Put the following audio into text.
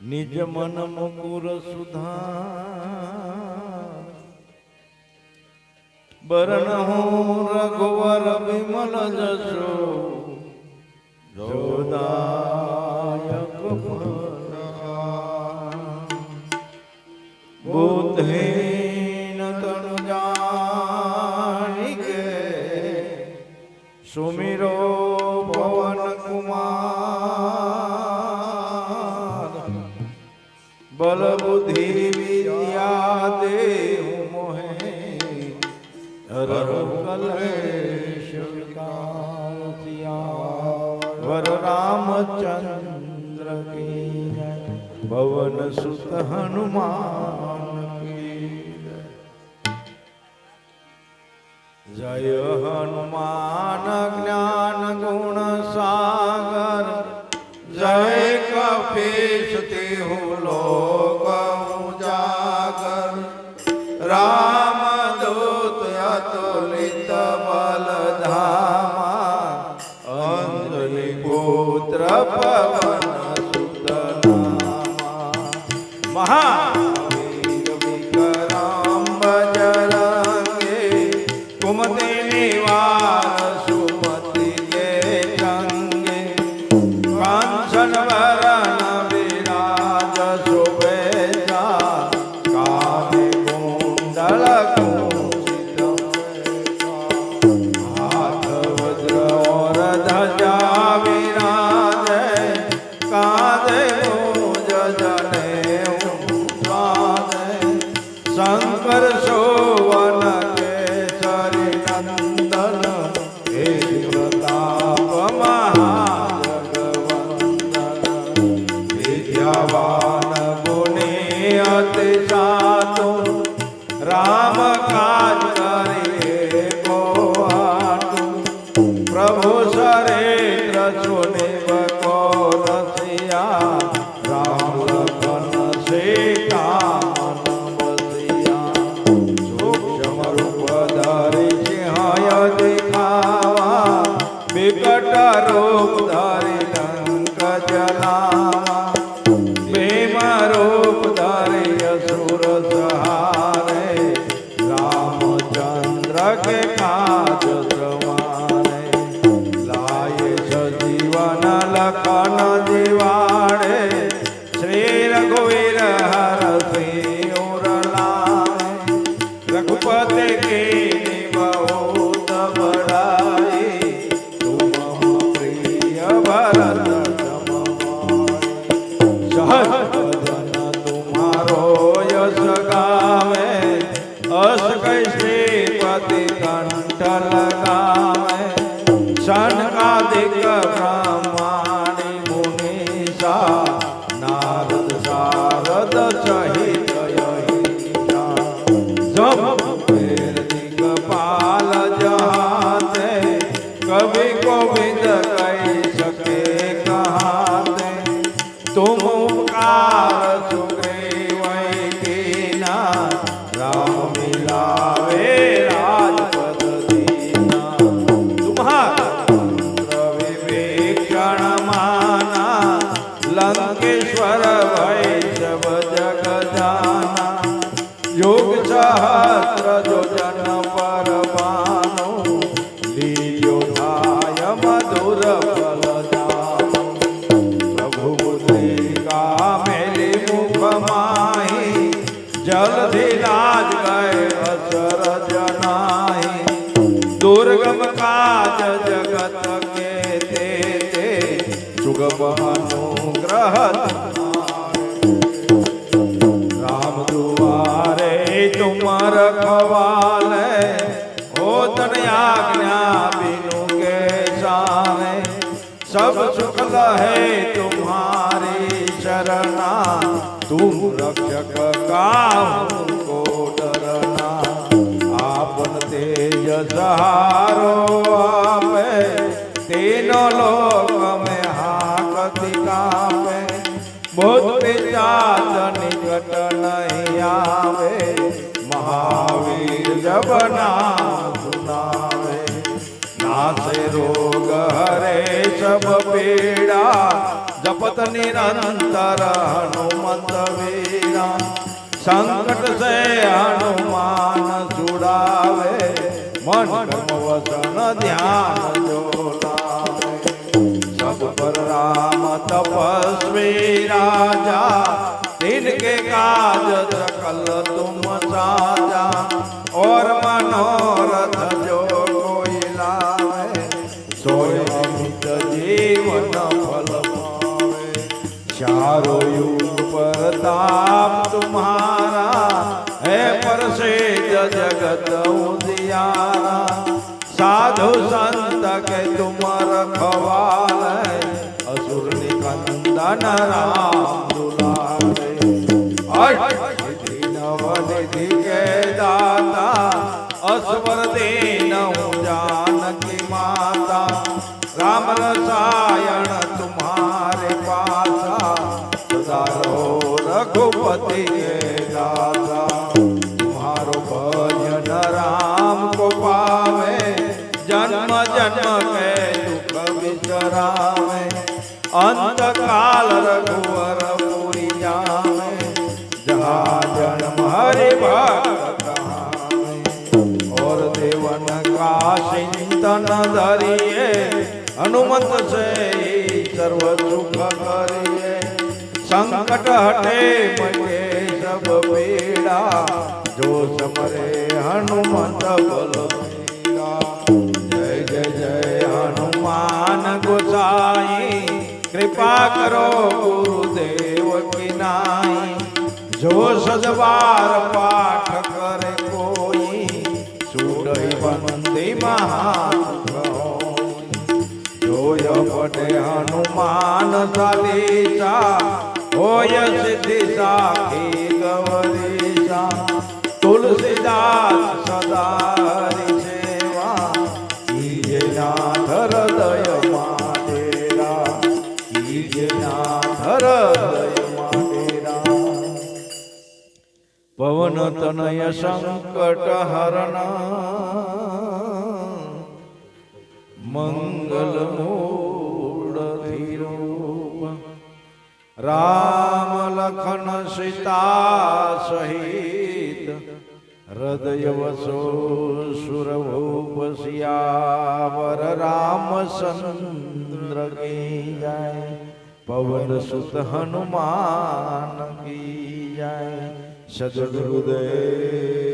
નિજ મન મુકુર સુધાર બરણ હું રઘુવર વિમલ જશો જોદાયક બુદ્ધિન તનુ જાનિકે સુમિરો પવન કુમાર બલ બુદ્ધિ વિદ્યા દેવ મોહે કલેશ वर रामचंद्र की जय भवन सुत हनुमान की जय हनुमान ज्ञान गुण सागर जय कपीश तिहु लोक उजागर राम दूत अतुलित बल धामा अंजनी पुत्र पवन सुत नामा महावीर विक्रम बजरंगी कुमति निवार सुमति के संगे कांचन वरण विराज सुबेसा कामे कुंडल कुंचित हाथ वज्र और ध्वजा विराजे कांधे मूज जनेऊ स्वाहे शंकर शोभन केसरी नंदन तेज प्रताप महाजगवंदन विद्यावान गुणी अति चातुर राम काज करिए को आतुर प्रभु शरीर सुनिव को रसिया राम लखन सीता मन बसिया सूक्ष्म रूप धरि सिंह दिखावा विकट रूप धरि लंक जलावा भीम रूप धरि असुर सहारे रामचंद्र के काज सवारे लाए सजीवन लखन जीवाड़े श्री रघुवीर हर सिर लाए रघुपति की बहुत बड़ाई तुम प्रिय भरत सम सहज भजन तुम्हारो यश गावे अस श्रीपति कंठ लगावे सनकादिक ब्रह्माणि मुनीसा नारद शारद सहित यहीसा जब फेर दिगपाल जहाते कवि कोविद कही सके कहाते तुम उपकार सुग्रीव कीना राम मिलावे राजपद दीना तुम्हारा मंत्र विभीषण माना लंकेश्वर भय सब जग जाना योग सहस्र योजन पर भानु लील्यो धाय मधुर फल जानु प्रभु मुद्रिका मेली मुख माही जल्दी लाज गए असर जनाही दुर्गम काज जगत के तेते सुगम अनुग्रह राम दुआरे तुम रखवाले हो तन आज्ञा बिनु के सारे सब सुख लहे तुम्हारी शरणा तुम रक्षक काहू को डरना आपन तेज सहारो आपे तीनों लोक में हाकति कापे भूत पिशाच निकट नहीं आवे महावीर जब नाम सुनावे नासे रोग हरे सब पीड़ा जपत निरंतर हनुमत वीरा संकट से हनुमान छुड़ावे मन कर्म वचन ध्यान जो लावे सब पर राम तपस्वी राजा तिनके काज सकल तुम साजा और मनोरथ जो कोई लावे सोय अमित जीवन फल पावे चारों युग प्रताप तुम्हारा है प्रसिद्ध जगत उजियारा साधु संत के तुम रखवाले असुर निकंदन राम दुलारे अष्टसिद्धि नवनिधि के दाता असवर दीनहु जानकी माता राम रसायन तुम्हारे पासा सदा रहो रघुपति के दाता तुम्हारो भजन राम को पावे जन्म जन्म के दुख बिसरावे अंत काल रघुवर पुरी जावे जहाँ जन्म हरि भक्त कहावे और देवन का चिंतन धरिए हनुमत से ही सर्व सुख करिए संकट हटे मटे सब पीड़ा जो समरे हनुमत बल पीड़ा जय जय जय हनुमान गोसाई कृपा करो गुरुदेव की नाई जो सजबार पाठ करे कोई सुरई बंदी महासुख होय पटे हनुमान चालीसा होय सिद्धि साखी गौरीसा तुलसीदास सदा हरि सेवा कीजे नाथ हृदय माडेरा कीजे नाथ हृदय माडेरा पवन तनय संकट हरणा मंगल मूर्ति रूप राम लखन सीता सहित हृदय वसो सुरभूप सियावर रामचंद्र की जय पवन सुत हनुमान की जय सद्गुरुदेव